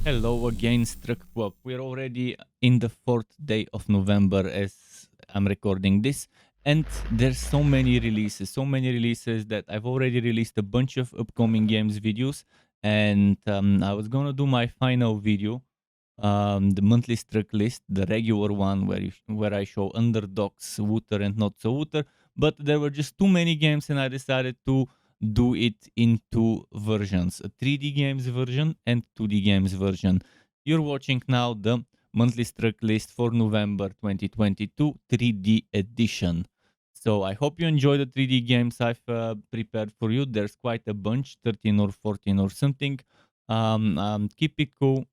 Hello again, Struck Pop. We're already in the 4th day of November as I'm recording this, and there's so many releases that I've already released a bunch of upcoming games videos, and I was gonna do my final video, the monthly Struck list, the regular one where I show underdogs, Wooter and not so Wooter, but there were just too many games and I decided to do it in two versions, a 3D games version and 2D games version. You're watching now the monthly Struck list for November 2022 3D edition. So I hope you enjoy the 3D games I've prepared for you. There's quite a bunch, 13 or 14 or something. Keep it cool,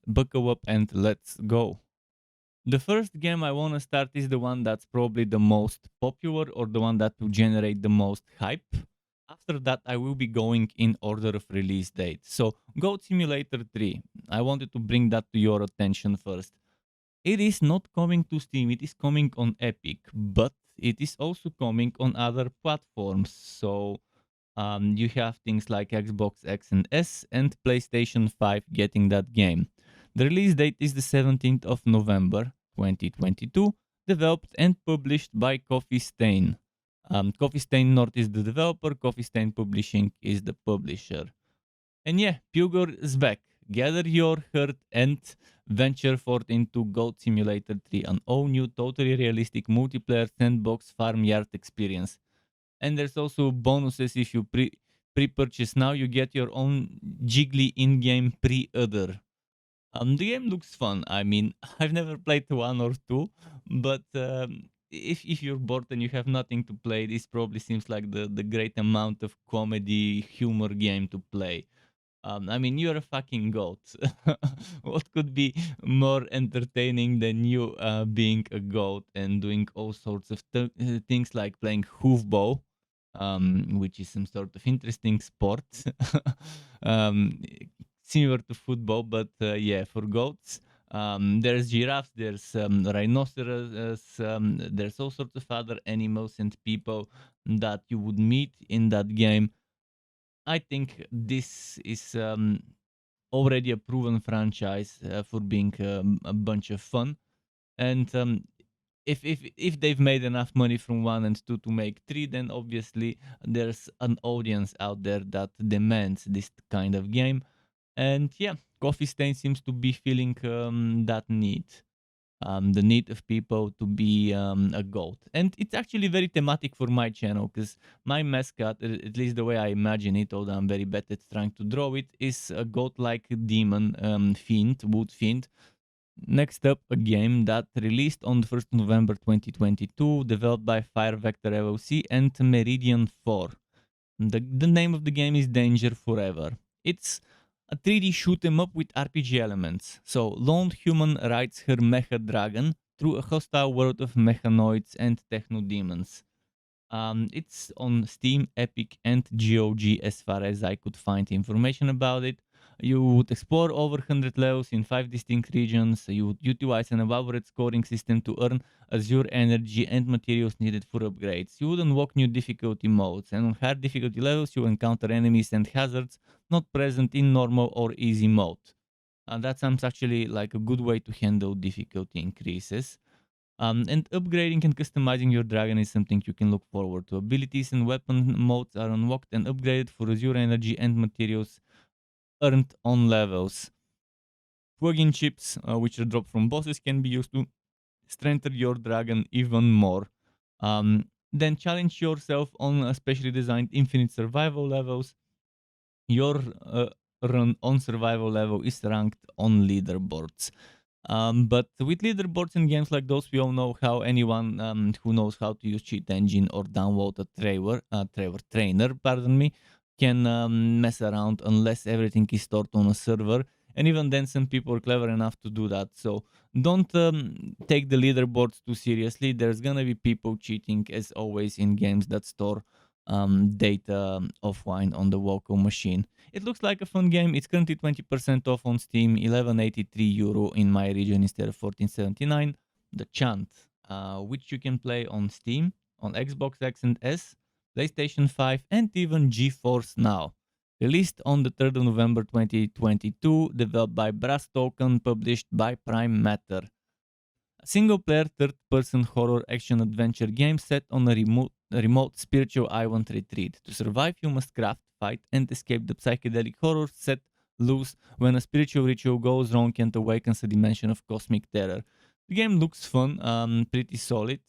buckle up and let's go. The first game I want to start is the one that's probably the most popular or the one that will generate the most hype. After that, I will be going in order of release date. So, Goat Simulator 3. I wanted to bring that to your attention first. It is not coming to Steam, it is coming on Epic, but it is also coming on other platforms. So, you have things like Xbox X and S and PlayStation 5 getting that game. The release date is the 17th of November 2022, developed and published by Coffee Stain. Coffee Stain North is the developer, Coffee Stain Publishing is the publisher. And yeah, Pugor is back. Gather your herd and venture forth into Goat Simulator 3, an all new, totally realistic multiplayer sandbox farmyard experience. And there's also bonuses if you pre-purchase now. You get your own jiggly in-game pre-order. The game looks fun. I mean, I've never played one or two, but if you're bored and you have nothing to play, this probably seems like the great amount of comedy humor game to play. I mean, you're a fucking goat. What could be more entertaining than you being a goat and doing all sorts of things like playing hoofball, which is some sort of interesting sport, um, similar to football, but yeah, for goats. There's giraffes, there's rhinoceros, there's all sorts of other animals and people that you would meet in that game. I think this is already a proven franchise for being a bunch of fun. And if they've made enough money from one and two to make three, then obviously there's an audience out there that demands this kind of game. And yeah, Coffee Stain seems to be feeling that need, the need of people to be a goat. And it's actually very thematic for my channel because my mascot, at least the way I imagine it, although I'm very bad at trying to draw it, is a goat-like demon fiend, wood fiend. Next up, a game that released on the 1st November 2022, developed by FireVector LLC and Meridian 4. The name of the game is Danger Forever. It's a 3D shoot 'em up with RPG elements. So, lone human rides her mecha dragon through a hostile world of mechanoids and techno demons. It's on Steam, Epic, and GOG as far as I could find information about it. You would explore over 100 levels in 5 distinct regions. You would utilize an elaborate scoring system to earn Azure energy and materials needed for upgrades. You would unlock new difficulty modes, and on hard difficulty levels, you encounter enemies and hazards not present in normal or easy mode. That sounds actually like a good way to handle difficulty increases. And upgrading and customizing your dragon is something you can look forward to. Abilities and weapon modes are unlocked and upgraded for Azure energy and materials earned on levels. Plugin chips, which are dropped from bosses, can be used to strengthen your dragon even more. Then challenge yourself on specially designed infinite survival levels. Your run on survival level is ranked on leaderboards. But with leaderboards in games like those, we all know how anyone who knows how to use cheat engine or download a trainer, pardon me, can mess around unless everything is stored on a server. And even then, some people are clever enough to do that. So don't take the leaderboards too seriously. There's gonna be people cheating, as always, in games that store data offline on the local machine. It looks like a fun game. It's currently 20% off on Steam, 11.83 euro in my region instead of 14.79. The Chant, which you can play on Steam, on Xbox X and S, PlayStation 5, and even GeForce now. Released on the 3rd of November 2022, developed by Brass Token, published by Prime Matter. A single-player third-person horror action-adventure game set on a remote spiritual island retreat. To survive, you must craft, fight, and escape the psychedelic horror set loose when a spiritual ritual goes wrong and awakens a dimension of cosmic terror. The game looks fun, pretty solid.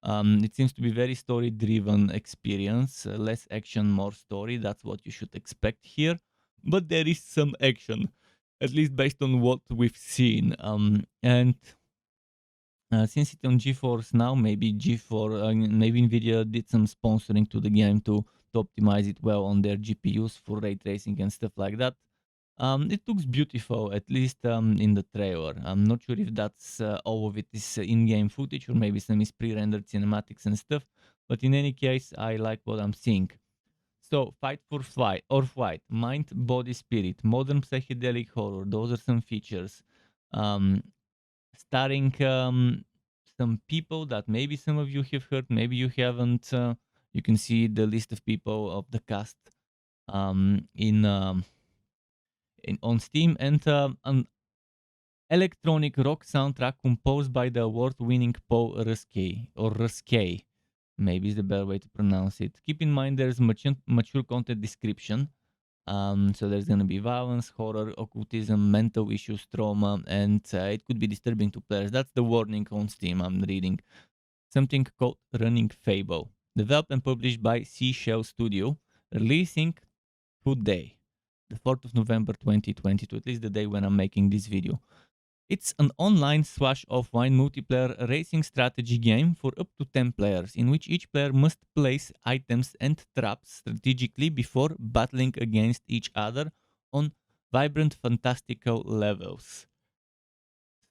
It seems to be very story-driven experience, less action, more story. That's what you should expect here. But there is some action, at least based on what we've seen. And since it's on GeForce now, maybe maybe Nvidia did some sponsoring to the game to optimize it well on their GPUs for ray tracing and stuff like that. It looks beautiful, at least in the trailer. I'm not sure if that's all of it is in-game footage or maybe some is pre-rendered cinematics and stuff. But in any case, I like what I'm seeing. So, fight for flight or flight, mind, body, spirit, modern psychedelic horror. Those are some features. Um, Starring some people that maybe some of you have heard, maybe you haven't. You can see the list of people of the cast in on Steam, and an electronic rock soundtrack composed by the award-winning Paul Ruskay, or Ruskay, maybe is the better way to pronounce it. Keep in mind there's mature content description. So there's gonna be violence, horror, occultism, mental issues, trauma, and it could be disturbing to players. That's the warning on Steam I'm reading. Something called Running Fable, developed and published by Seashell Studio, releasing today, the 4th of November 2022, at least the day when I'm making this video. It's an online slash-offline multiplayer racing strategy game for up to 10 players, in which each player must place items and traps strategically before battling against each other on vibrant, fantastical levels.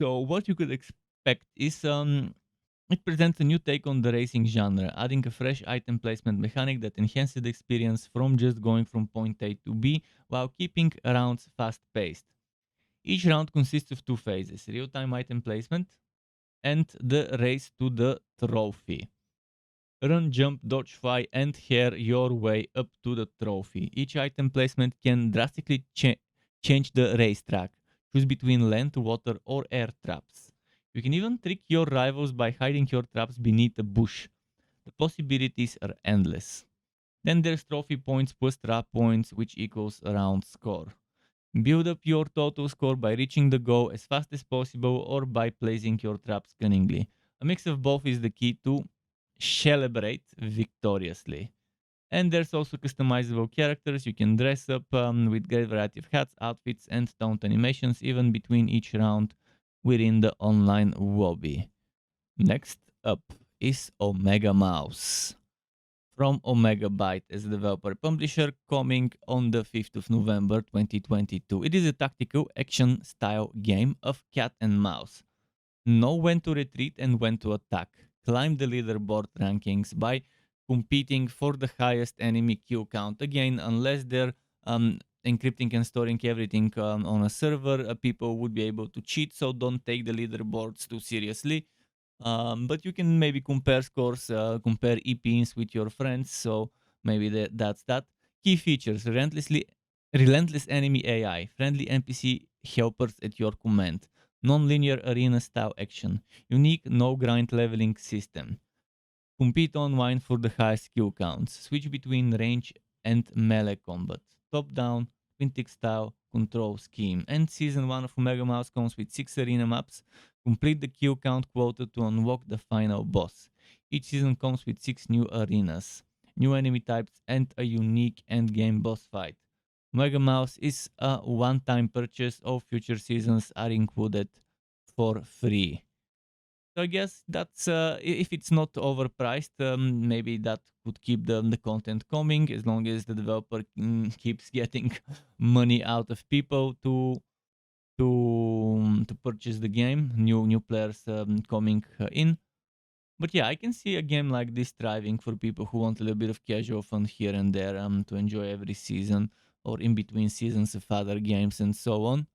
So what you could expect is it presents a new take on the racing genre, adding a fresh item placement mechanic that enhances the experience from just going from point A to B while keeping rounds fast-paced. Each round consists of two phases, real-time item placement and the race to the trophy. Run, jump, dodge, fly, and hair your way up to the trophy. Each item placement can drastically change the racetrack. Choose between land, water, or air traps. You can even trick your rivals by hiding your traps beneath a bush. The possibilities are endless. Then there's trophy points plus trap points, which equals a round score. Build up your total score by reaching the goal as fast as possible or by placing your traps cunningly. A mix of both is the key to celebrate victoriously. And there's also customizable characters. You can dress up with great variety of hats, outfits, and taunt animations, even between each round within the online lobby. Next up is Omega Mouse from Omega Byte as a developer publisher, coming on the 5th of November 2022. It is a tactical action style game of cat and mouse. Know when to retreat and when to attack. Climb the leaderboard rankings by competing for the highest enemy kill count. Again, unless they're encrypting and storing everything on a server, people would be able to cheat, so don't take the leaderboards too seriously. But you can maybe compare scores, compare EPs with your friends. So maybe that's that. Key features: relentless enemy AI, friendly NPC helpers at your command, non-linear arena style action, unique no grind leveling system. Compete online for the highest skill counts. Switch between range and melee combat. Top down, twin tick style control scheme. And season 1 of Omega Mouse comes with 6 arena maps. Complete the kill count quota to unlock the final boss. Each season comes with 6 new arenas, new enemy types, and a unique endgame boss fight. Omega Mouse is a one-time purchase. All future seasons are included for free. So I guess that's if it's not overpriced, maybe that could keep the content coming as long as the developer keeps getting money out of people to purchase the game, new players coming in. But yeah, I can see a game like this thriving for people who want a little bit of casual fun here and there, to enjoy every season or in between seasons of other games and so on.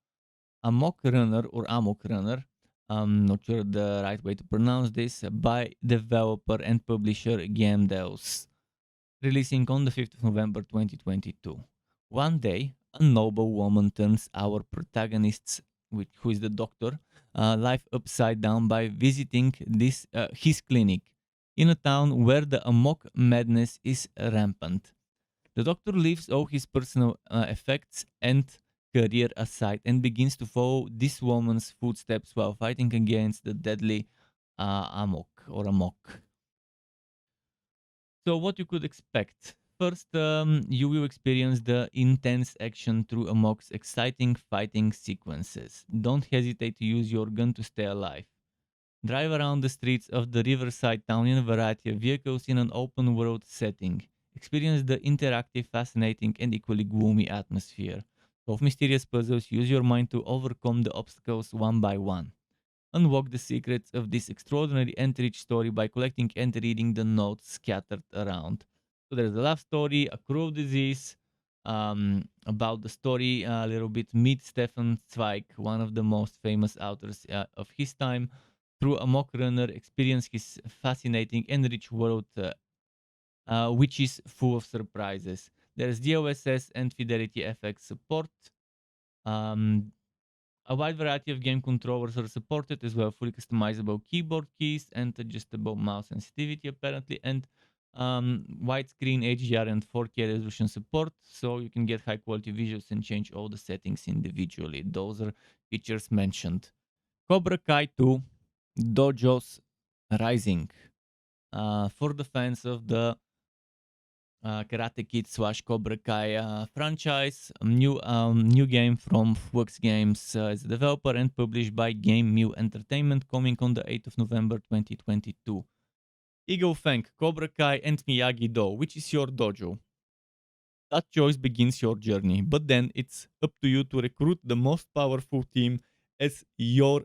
Amok Runner or Amok Runner, I'm not sure the right way to pronounce this, by developer and publisher Game Devs, releasing on the 5th of November 2022. One day, a noble woman turns our protagonist's, who is the doctor, life upside down by visiting his clinic in a town where the amok madness is rampant. The doctor leaves all his personal effects and career aside and begins to follow this woman's footsteps while fighting against the deadly amok. So, what you could expect? First, you will experience the intense action through Amok's exciting fighting sequences. Don't hesitate to use your gun to stay alive. Drive around the streets of the riverside town in a variety of vehicles in an open world setting. Experience the interactive, fascinating, and equally gloomy atmosphere. Solve mysterious puzzles, use your mind to overcome the obstacles one by one. Unlock the secrets of this extraordinary and rich story by collecting and reading the notes scattered around. So there's a love story, a cruel disease. About the story a little bit, meet Stefan Zweig, one of the most famous authors of his time. Through a mock runner, experience his fascinating and rich world, which is full of surprises. There's DLSS and Fidelity FX support. Um, a wide variety of game controllers are supported as well, fully customizable keyboard keys and adjustable mouse sensitivity apparently, and widescreen HDR and 4K resolution support, so you can get high quality visuals and change all the settings individually. Those are features mentioned. Cobra Kai 2 Dojo's Rising. For the fans of the Karate Kid slash Cobra Kai franchise, new game from Flux Games is a developer and published by Game Mill Entertainment, coming on the 8th of November 2022. Eagle Fang, Cobra Kai, and Miyagi-Do, which is your dojo. That choice begins your journey, but then it's up to you to recruit the most powerful team as your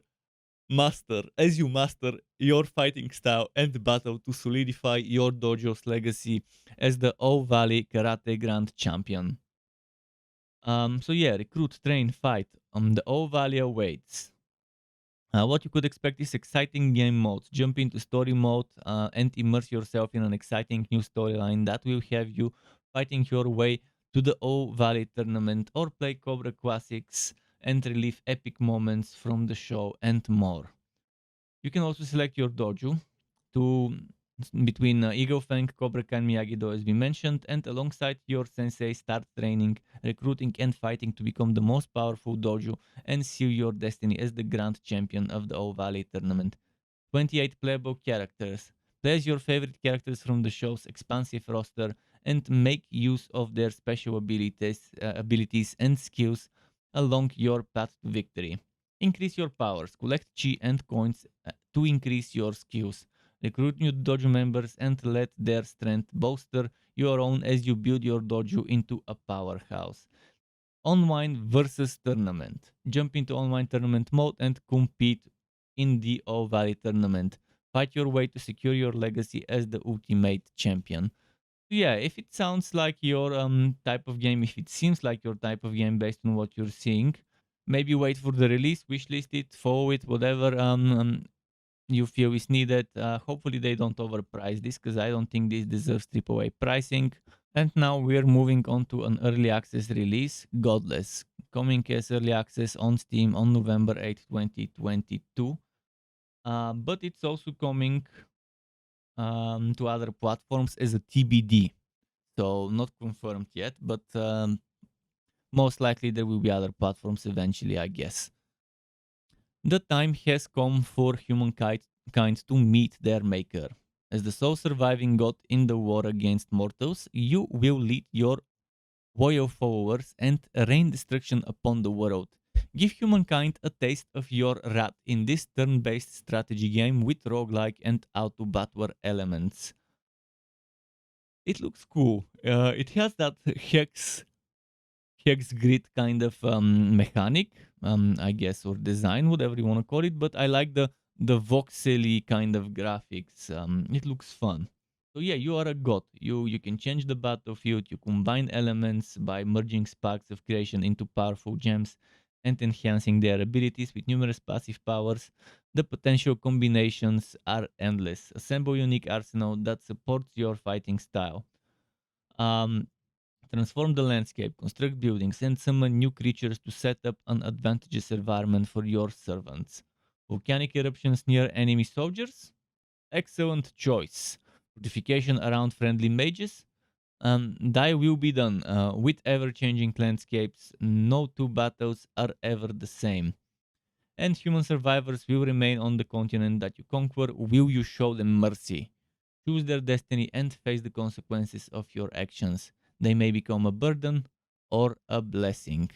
master, as you master your fighting style and battle to solidify your dojo's legacy as the All Valley Karate Grand Champion. So yeah, recruit, train, fight. The All Valley awaits. What you could expect is exciting game modes. Jump into story mode and immerse yourself in an exciting new storyline that will have you fighting your way to the All Valley tournament, or play Cobra classics and relive epic moments from the show and more. You can also select your dojo to between Eagle Fang, Cobra Kai, Miyagi-Do as we mentioned, and alongside your sensei start training, recruiting and fighting to become the most powerful dojo and seal your destiny as the grand champion of the All Valley tournament. 28 playable characters. Play as your favorite characters from the show's expansive roster and make use of their special abilities and skills along your path to victory. Increase your powers, collect chi and coins to increase your skills. Recruit new dojo members and let their strength bolster your own as you build your dojo into a powerhouse. Online versus tournament. Jump into online tournament mode and compete in the All Valley tournament. Fight your way to secure your legacy as the ultimate champion. Yeah, if it sounds like your type of game, if it seems like your type of game based on what you're seeing, maybe wait for the release, wishlist it, follow it, whatever you feel is needed. Hopefully they don't overprice this, because I don't think this deserves AAA pricing. And now we're moving on to an early access release, Godless, coming as early access on Steam on November 8th, 2022. But it's also coming to other platforms as a TBD. So not confirmed yet, but most likely there will be other platforms eventually, I guess. The time has come for humankind to meet their maker. As the sole surviving god in the war against mortals, you will lead your loyal followers and rain destruction upon the world. Give humankind a taste of your wrath in this turn-based strategy game with roguelike and auto-battle elements. It looks cool. It has that hex grid kind of mechanic, I guess, or design, whatever you want to call it. But I like the voxely kind of graphics. It looks fun. So yeah, you are a god. You can change the battlefield. You combine elements by merging sparks of creation into powerful gems and enhancing their abilities with numerous passive powers. The potential combinations are endless. Assemble unique arsenal that supports your fighting style. Um, Transform the landscape, construct buildings, and summon new creatures to set up an advantageous environment for your servants. Volcanic eruptions near enemy soldiers? Excellent choice. Fortification around friendly mages? Thy will be done. With ever changing landscapes, no two battles are ever the same. And human survivors will remain on the continent that you conquer. Will you show them mercy? Choose their destiny and face the consequences of your actions. They may become a burden or a blessing.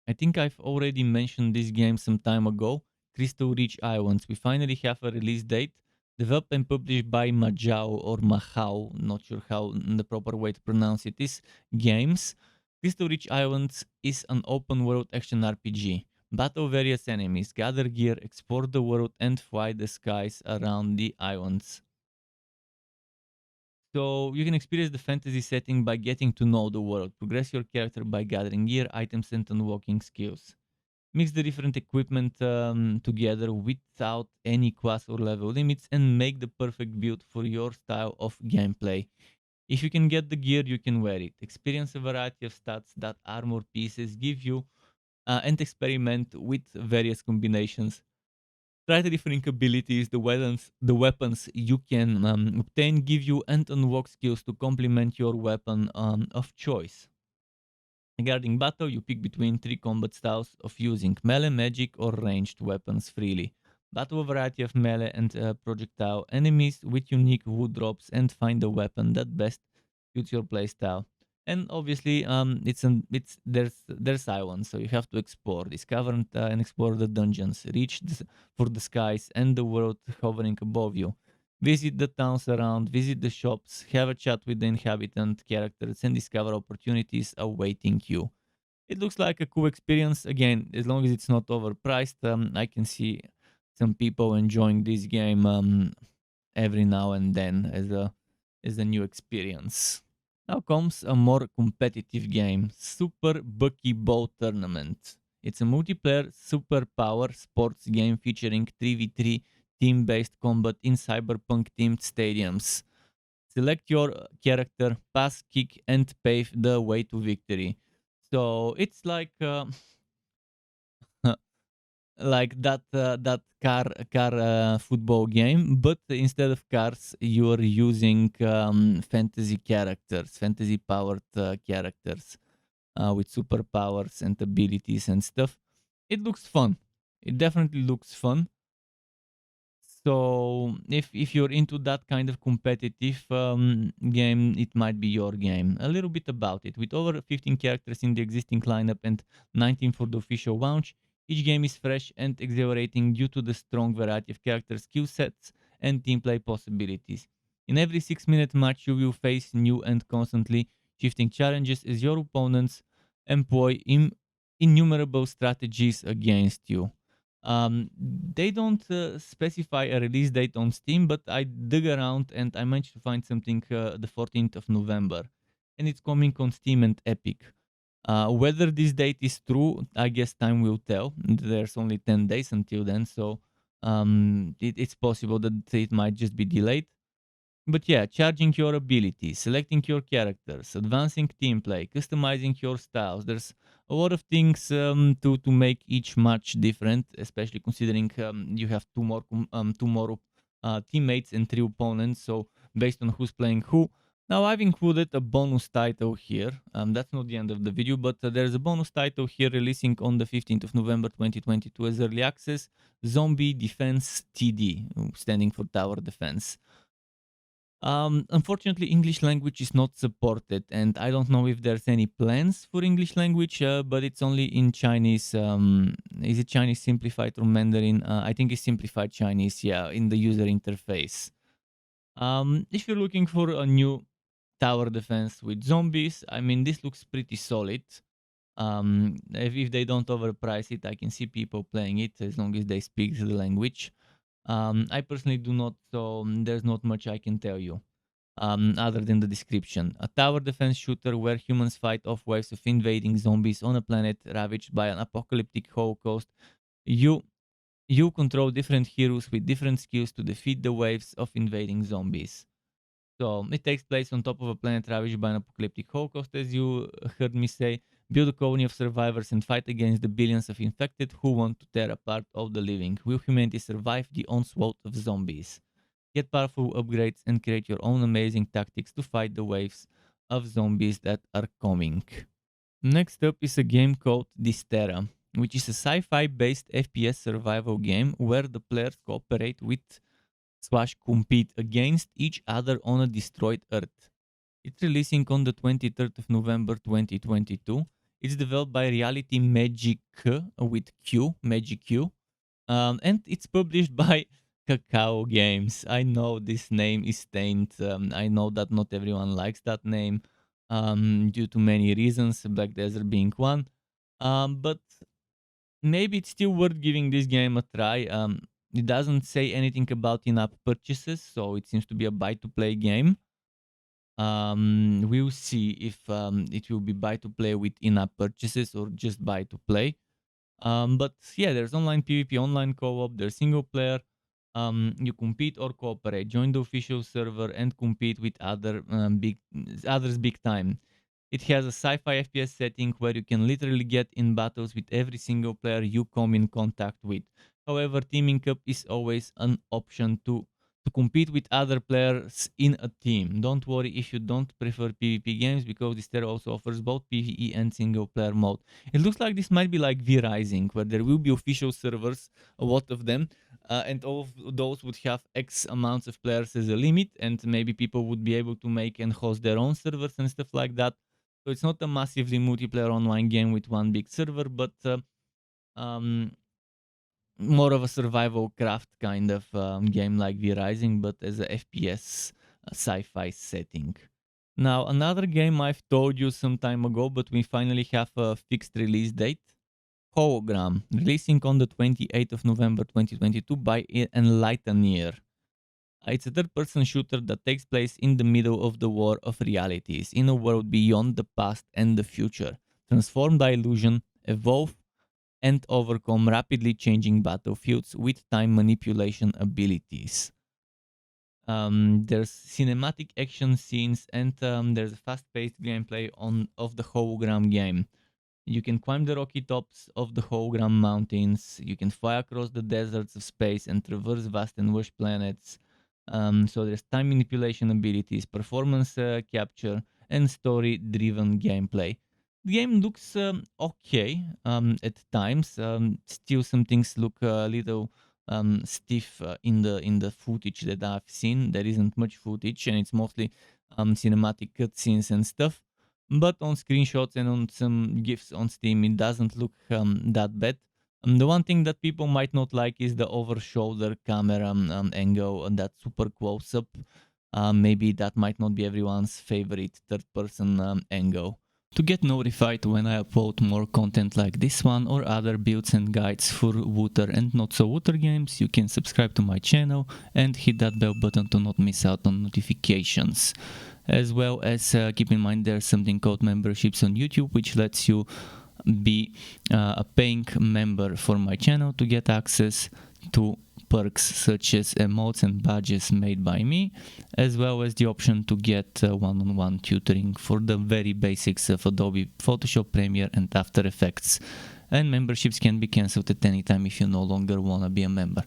I think I've already mentioned this game some time ago. Crystal Reach Islands. We finally have a release date. Developed and published by Majao or Mahao, not sure how the proper way to pronounce it is, Games. Crystal Reach Islands is an open world action RPG. Battle various enemies, gather gear, explore the world, and fly the skies around the islands. So you can experience the fantasy setting by getting to know the world. Progress your character by gathering gear, items, and unlocking skills. Mix the different equipment together without any class or level limits and make the perfect build for your style of gameplay. If you can get the gear, you can wear it. Experience a variety of stats that armor pieces give you and experiment with various combinations. Try the different abilities, the weapons you can obtain, give you, and unlock skills to complement your weapon of choice. Regarding battle, you pick between three combat styles of using melee, magic, or ranged weapons freely. Battle a variety of melee and projectile enemies with unique wood drops and find the weapon that best suits your playstyle. And obviously, there's islands, so you have to explore, discover and explore the dungeons, reach for the skies and the world hovering above you. Visit the towns around, visit the shops, have a chat with the inhabitant characters, and discover opportunities awaiting you. It looks like a cool experience. Again, as long as it's not overpriced, I can see some people enjoying this game every now and then as a new experience. Now comes a more competitive game, Super Buckyball Tournament. It's a multiplayer superpower sports game featuring 3v3 team-based combat in cyberpunk themed stadiums. Select your character, pass, kick, and pave the way to victory. So it's like like that car football game, but instead of cars, you're using fantasy characters, fantasy powered characters with superpowers and abilities and stuff. It looks fun. It definitely looks fun. So if you're into that kind of competitive game, it might be your game. A little bit about it. With over 15 characters in the existing lineup and 19 for the official launch, each game is fresh and exhilarating due to the strong variety of character skill sets and team play possibilities. In every 6-minute match, you will face new and constantly shifting challenges as your opponents employ innumerable strategies against you. They don't specify a release date on Steam, but I dug around and I managed to find something the 14th of November. And it's coming on Steam and Epic. Whether this date is true, I guess time will tell. There's only 10 days until then, so it's possible that it might just be delayed. But yeah, charging your abilities, selecting your characters, advancing team play, customizing your styles. There's a lot of things to make each match different, especially considering you have two more teammates and three opponents. So based on who's playing who. Now I've included a bonus title here. That's not the end of the video, but there's a bonus title here releasing on the 15th of November 2022 as early access. Zombie Defense TD, standing for Tower Defense. Unfortunately, English language is not supported, and I don't know if there's any plans for English language, but it's only in Chinese. Is it Chinese simplified or Mandarin? I think it's simplified Chinese, yeah, in the user interface. If you're looking for a new tower defense with zombies, I mean, this looks pretty solid. If they don't overprice it, I can see people playing it as long as they speak the language. I personally do not, so there's not much I can tell you other than the description. A tower defense shooter where humans fight off waves of invading zombies on a planet ravaged by an apocalyptic holocaust. You you control different heroes with different skills to defeat the waves of invading zombies. So it takes place on top of a planet ravaged by an apocalyptic holocaust, as you heard me say. Build a colony of survivors and fight against the billions of infected who want to tear apart all the living. Will humanity survive the onslaught of zombies? Get powerful upgrades and create your own amazing tactics to fight the waves of zombies that are coming. Next up is a game called Dysterra, which is a sci-fi based FPS survival game where the players cooperate with / compete against each other on a destroyed Earth. It's releasing on the 23rd of November 2022. It's developed by Reality Magic with Q, Magic Q, and it's published by Cacao Games. I know this name is stained. I know that not everyone likes that name due to many reasons, Black Desert being one. But maybe it's still worth giving this game a try. It doesn't say anything about in-app purchases, so it seems to be a buy-to-play game. We'll see if it will be buy-to-play with in-app purchases or just buy-to-play. But yeah, there's online PvP, online co-op, there's single player. You compete or cooperate, join the official server and compete with others big time. It has a sci-fi FPS setting where you can literally get in battles with every single player you come in contact with. However, teaming up is always an option to compete with other players in a team. Don't worry if you don't prefer PvP games, because this tier also offers both PvE and single player mode. It looks like this might be like V-Rising, where there will be official servers, a lot of them, and all of those would have X amounts of players as a limit, and maybe people would be able to make and host their own servers and stuff like that. So it's not a massively multiplayer online game with one big server, but more of a survival craft kind of game like V-Rising, but as a FPS sci-fi setting. Now, another game I've told you some time ago, but we finally have a fixed release date. Hologram, releasing on the 28th of November 2022 by Enlighteneer. It's a third-person shooter that takes place in the middle of the war of realities, in a world beyond the past and the future. Transform by illusion, evolve, and overcome rapidly changing battlefields with time manipulation abilities. There's cinematic action scenes, and there's a fast-paced gameplay of the hologram game. You can climb the rocky tops of the hologram mountains. You can fly across the deserts of space and traverse vast and lush planets. So there's time manipulation abilities, performance capture, and story-driven gameplay. The game looks okay at times. Still, some things look a little stiff in the footage that I've seen. There isn't much footage, and it's mostly cinematic cutscenes and stuff. But on screenshots and on some GIFs on Steam, it doesn't look that bad. The one thing that people might not like is the over-shoulder camera angle and that super close-up. Maybe that might not be everyone's favorite third-person angle. To get notified when I upload more content like this one or other builds and guides for Wooter and not so Wooter games, you can subscribe to my channel and hit that bell button to not miss out on notifications. As well as keep in mind there's something called memberships on YouTube, which lets you be a paying member for my channel to get access to perks such as emotes and badges made by me, as well as the option to get one-on-one tutoring for the very basics of Adobe Photoshop, Premiere and After Effects. And memberships can be cancelled at any time if you no longer want to be a member.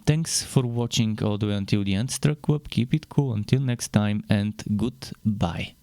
Thanks for watching all the way until the end, Struck Web. Keep it cool until next time, and goodbye.